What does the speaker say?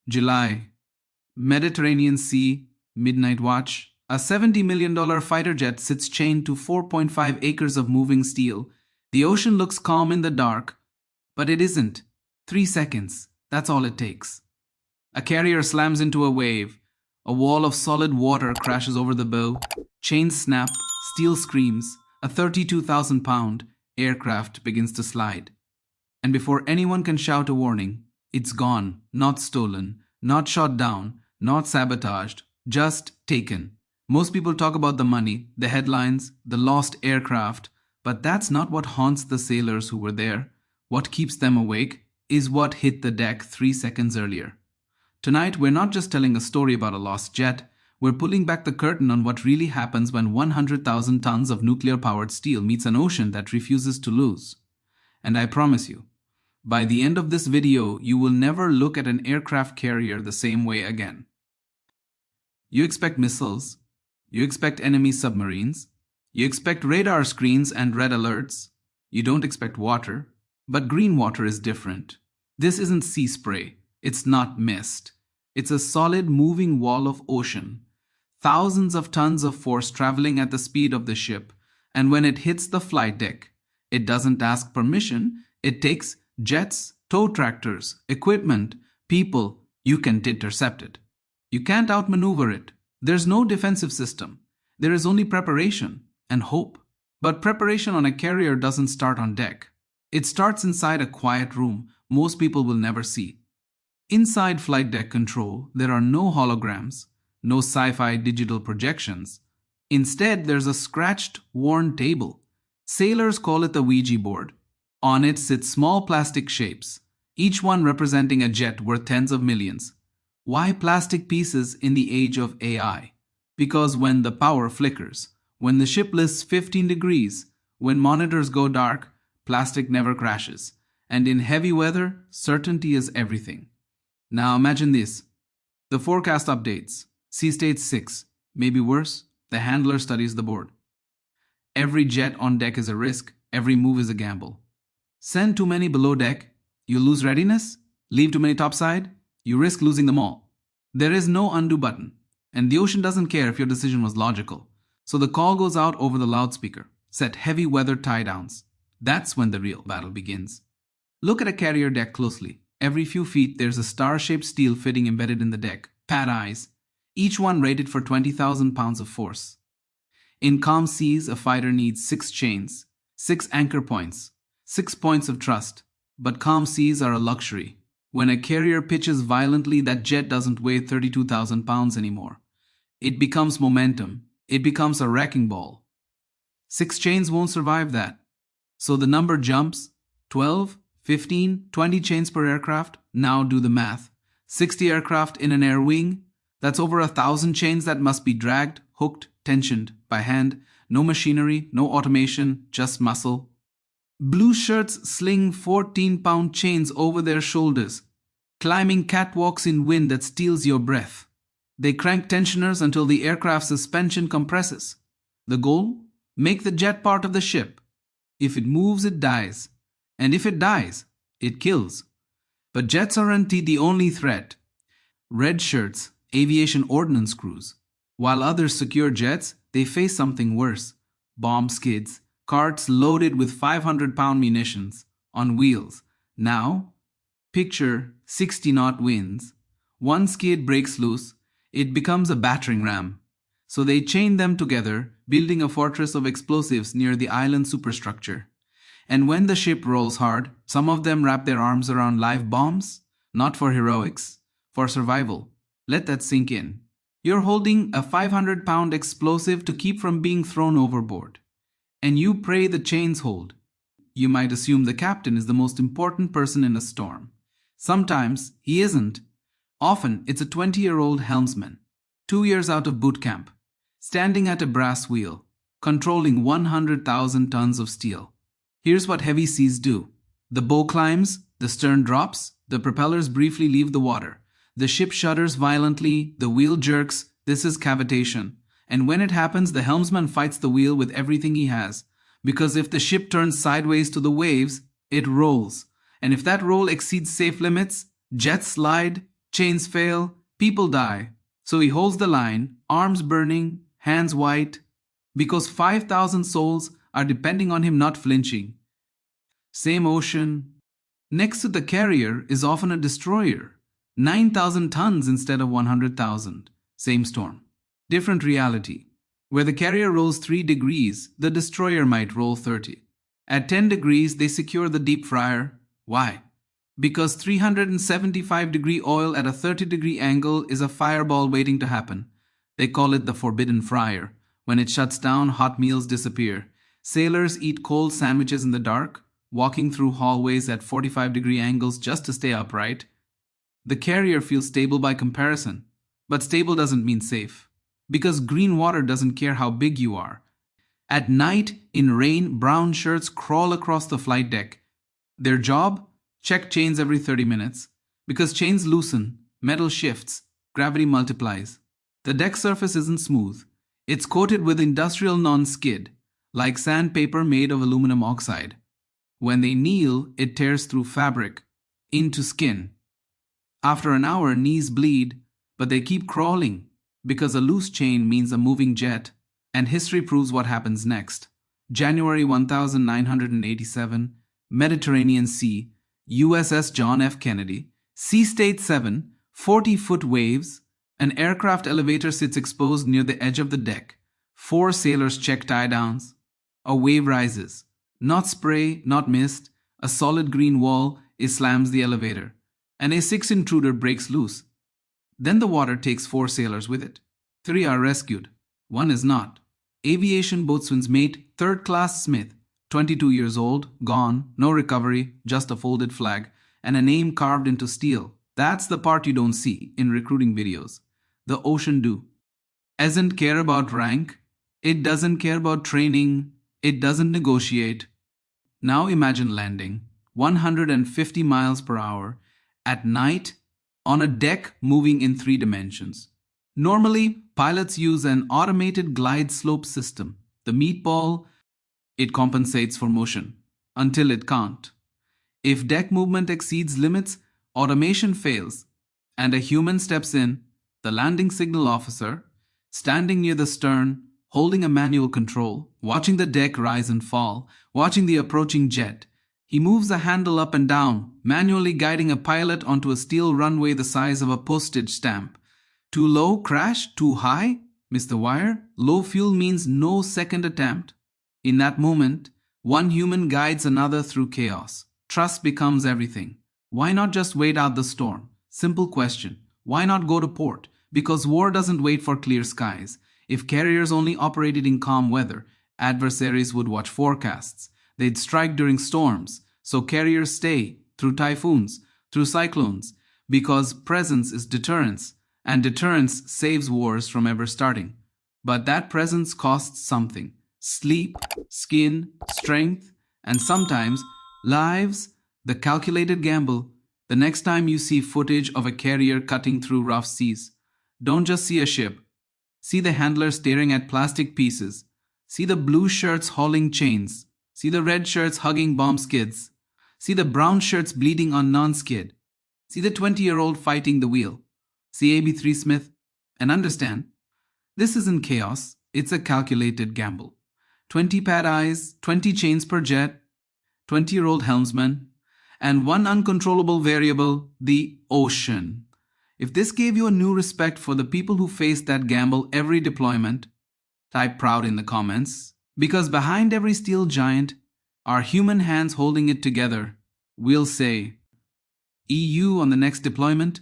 July. Mediterranean Sea, midnight watch. A $70 million fighter jet sits chained to 4.5 acres of moving steel. The ocean looks calm in the dark, but it isn't. 3 seconds, that's all it takes. A carrier slams into a wave. A wall of solid water crashes over the bow. Chains snap, steel screams. A 32,000-pound aircraft begins to slide. And before anyone can shout a warning, it's gone, not stolen, not shot down, not sabotaged, just taken. Most people talk about the money, the headlines, the lost aircraft, but that's not what haunts the sailors who were there. What keeps them awake is what hit the deck 3 seconds earlier. Tonight, we're not just telling a story about a lost jet, we're pulling back the curtain on what really happens when 100,000 tons of nuclear-powered steel meets an ocean that refuses to lose. And I promise you, by the end of this video, you will never look at an aircraft carrier the same way again. You expect missiles, you expect enemy submarines, you expect radar screens and red alerts. You don't expect water, but green water is different. This isn't sea spray, it's not mist. It's a solid moving wall of ocean. Thousands of tons of force traveling at the speed of the ship, and when it hits the flight deck, it doesn't ask permission, it takes jets, tow tractors, equipment, people. You can't intercept it. You can't outmaneuver it. There's no defensive system. There is only preparation and hope. But preparation on a carrier doesn't start on deck. It starts inside a quiet room most people will never see. Inside flight deck control, there are no holograms, no sci-fi digital projections. Instead, there's a scratched, worn table. Sailors call it the Ouija board. On it sit small plastic shapes, each one representing a jet worth tens of millions. Why plastic pieces in the age of AI? Because when the power flickers, when the ship lists 15 degrees, when monitors go dark, plastic never crashes. And in heavy weather, certainty is everything. Now imagine this. The forecast updates. Sea state 6. Maybe worse, the handler studies the board. Every jet on deck is a risk. Every move is a gamble. Send too many below deck, you lose readiness. Leave too many topside, you risk losing them all. There is no undo button, and the ocean doesn't care if your decision was logical. So the call goes out over the loudspeaker. Set heavy weather tie downs. That's when the real battle begins. Look at a carrier deck closely. Every few feet there's a star-shaped steel fitting embedded in the deck. Pad eyes. Each one rated for 20,000 pounds of force. In calm seas, a fighter needs 6 chains, 6 anchor points, 6 points of trust. But calm seas are a luxury. When a carrier pitches violently, that jet doesn't weigh 32,000 pounds anymore. It becomes momentum. It becomes a wrecking ball. 6 chains won't survive that. So the number jumps. 12, 15, 20 chains per aircraft. Now do the math. 60 aircraft in an air wing. That's over 1,000 chains that must be dragged, hooked, tensioned by hand. No machinery, no automation, just muscle. Blue shirts sling 14-pound chains over their shoulders, climbing catwalks in wind that steals your breath. They crank tensioners until the aircraft's suspension compresses. The goal? Make the jet part of the ship. If it moves, it dies. And if it dies, it kills. But jets aren't the only threat. Red shirts, aviation ordnance crews. While others secure jets, they face something worse. Bomb skids. Carts loaded with 500-pound munitions on wheels. Now, picture 60-knot winds. One skid breaks loose. It becomes a battering ram. So they chain them together, building a fortress of explosives near the island superstructure. And when the ship rolls hard, some of them wrap their arms around live bombs. Not for heroics, for survival. Let that sink in. You're holding a 500-pound explosive to keep from being thrown overboard. And you pray the chains hold. You might assume the captain is the most important person in a storm. Sometimes he isn't. Often it's a 20-year-old helmsman, 2 years out of boot camp, standing at a brass wheel, controlling 100,000 tons of steel. Here's what heavy seas do. The bow climbs, the stern drops, the propellers briefly leave the water. The ship shudders violently, the wheel jerks. This is cavitation. And when it happens, the helmsman fights the wheel with everything he has. Because if the ship turns sideways to the waves, it rolls. And if that roll exceeds safe limits, jets slide, Chains fail, people die. So he holds the line, arms burning, hands white, because 5,000 souls are depending on him not flinching. Same ocean. Next to the carrier is often a destroyer. 9,000 tons instead of 100,000. Same storm. Different reality. Where the carrier rolls 3 degrees, the destroyer might roll 30. At 10 degrees, they secure the deep fryer. Why? Because 375-degree oil at a 30-degree angle is a fireball waiting to happen. They call it the forbidden fryer. When it shuts down, hot meals disappear. Sailors eat cold sandwiches in the dark, walking through hallways at 45-degree angles just to stay upright. The carrier feels stable by comparison, but stable doesn't mean safe, because green water doesn't care how big you are. At night, in rain, brown shirts crawl across the flight deck. Their job? Check chains every 30 minutes. Because chains loosen, metal shifts, gravity multiplies. The deck surface isn't smooth. It's coated with industrial non-skid, like sandpaper made of aluminum oxide. When they kneel, it tears through fabric, into skin. After an hour, knees bleed, but they keep crawling, because a loose chain means a moving jet, and history proves what happens next. January 1987, Mediterranean Sea, USS John F. Kennedy, Sea State 7, 40-foot waves, an aircraft elevator sits exposed near the edge of the deck. 4 sailors check tie-downs. A wave rises. Not spray, not mist, a solid green wall slams the elevator, and a 6 intruder breaks loose. Then the water takes 4 sailors with it. 3 are rescued. 1 is not. Aviation boatswain's mate, 3rd Class Smith, 22 years old, gone, no recovery, just a folded flag, and a name carved into steel. That's the part you don't see in recruiting videos. The ocean do. Doesn't care about rank. It doesn't care about training. It doesn't negotiate. Now imagine landing 150 miles per hour at night on a deck moving in 3 dimensions. Normally, pilots use an automated glide slope system. The meatball, it compensates for motion until it can't. If deck movement exceeds limits, automation fails, and a human steps in, the landing signal officer, standing near the stern, holding a manual control, watching the deck rise and fall, watching the approaching jet. He moves a handle up and down, manually guiding a pilot onto a steel runway the size of a postage stamp. Too low, crash. Too high, miss the wire. Low fuel means no second attempt. In that moment, one human guides another through chaos. Trust becomes everything. Why not just wait out the storm? Simple question. Why not go to port? Because war doesn't wait for clear skies. If carriers only operated in calm weather, adversaries would watch forecasts. They'd strike during storms. So carriers stay through typhoons, through cyclones, because presence is deterrence, and deterrence saves wars from ever starting. But that presence costs something. Sleep, skin, strength, and sometimes lives. The calculated gamble. The next time you see footage of a carrier cutting through rough seas, don't just see a ship. See the handler staring at plastic pieces. See the blue shirts hauling chains. See the red shirts hugging bomb skids. See the brown shirts bleeding on non-skid. See the 20-year-old fighting the wheel. See AB3 Smith and understand, this isn't chaos, it's a calculated gamble. 20 pad eyes, 20 chains per jet, 20-year-old helmsman, and one uncontrollable variable, the ocean. If this gave you a new respect for the people who face that gamble every deployment, type proud in the comments, because behind every steel giant are human hands holding it together. We'll say, EU on the next deployment,